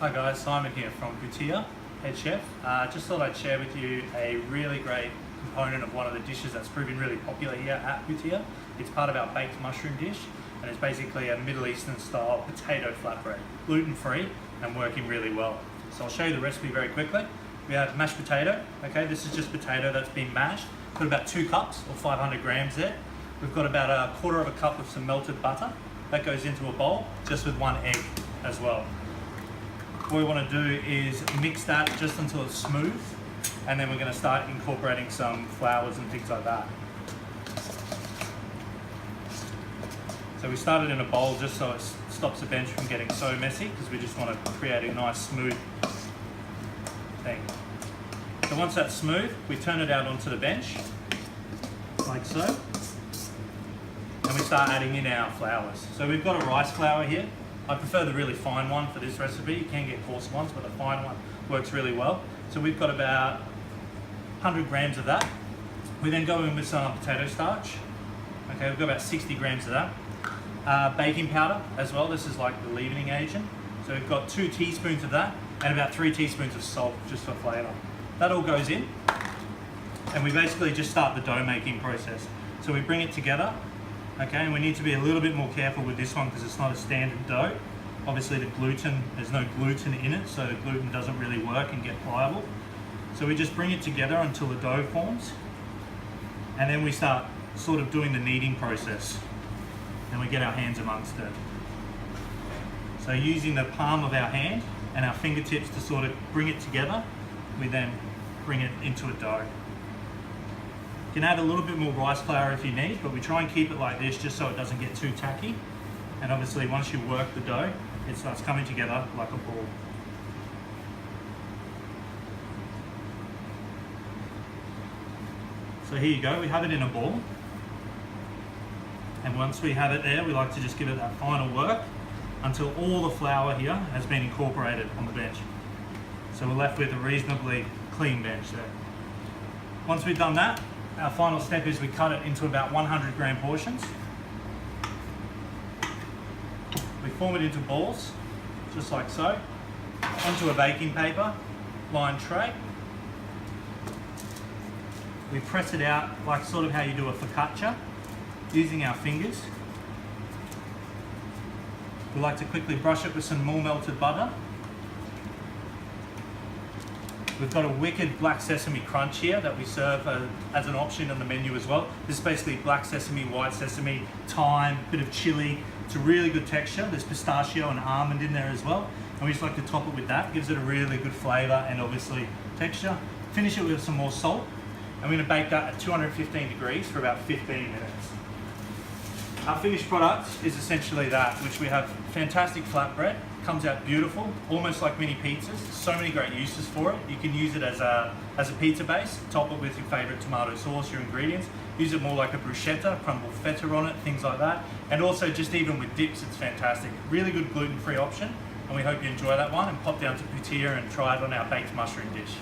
Hi guys, Simon here from Putia, head chef. Just thought I'd share with you a really great component of one of the dishes that's proving really popular here at Putia. It's part of our baked mushroom dish, and it's basically a Middle Eastern style potato flatbread, gluten-free and working really well. So I'll show you the recipe very quickly. We have mashed potato. Okay, this is just potato that's been mashed. Put about 2 cups or 500 grams there. We've got about a quarter of a cup of some melted butter. That goes into a bowl, just with 1 egg as well. What we want to do is mix that just until it's smooth, and then we're going to start incorporating some flours and things like that. So we started in a bowl just so it stops the bench from getting so messy, because we just want to create a nice smooth thing. So once that's smooth, we turn it out onto the bench, like so, and we start adding in our flours. So we've got a rice flour here. I prefer the really fine one for this recipe. You can get coarse ones, but the fine one works really well. So we've got about 100 grams of that. We then go in with some potato starch. Okay, we've got about 60 grams of that. Baking powder as well. This is like the leavening agent. So we've got 2 teaspoons of that and about 3 teaspoons of salt just for flavour. That all goes in, and we basically just start the dough making process. So we bring it together. Okay, and we need to be a little bit more careful with this one because it's not a standard dough. Obviously there's no gluten in it, so the gluten doesn't really work and get pliable. So we just bring it together until the dough forms, and then we start sort of doing the kneading process, and we get our hands amongst it. So using the palm of our hand and our fingertips to sort of bring it together, we then bring it into a dough. You can add a little bit more rice flour if you need, but we try and keep it like this just so it doesn't get too tacky. And obviously once you work the dough, it starts coming together like a ball. So here you go, we have it in a ball. And once we have it there, we like to just give it that final work until all the flour here has been incorporated on the bench. So we're left with a reasonably clean bench there. Once we've done that, our final step is we cut it into about 100 gram portions. We form it into balls, just like so, onto a baking paper lined tray. We press it out like sort of how you do a focaccia, using our fingers. We like to quickly brush it with some more melted butter. We've got a wicked black sesame crunch here that we serve as an option on the menu as well. This is basically black sesame, white sesame, thyme, bit of chili. It's a really good texture. There's pistachio and almond in there as well. And we just like to top it with that. Gives it a really good flavour and obviously texture. Finish it with some more salt. And we're going to bake that at 215 degrees for about 15 minutes. Our finished product is essentially that, which we have fantastic flatbread. Comes out beautiful, almost like mini pizzas. So many great uses for it. You can use it as a pizza base, top it with your favourite tomato sauce, your ingredients. Use it more like a bruschetta, crumble feta on it, things like that. And also just even with dips, it's fantastic. Really good gluten-free option, and we hope you enjoy that one, and pop down to Putia and try it on our baked mushroom dish.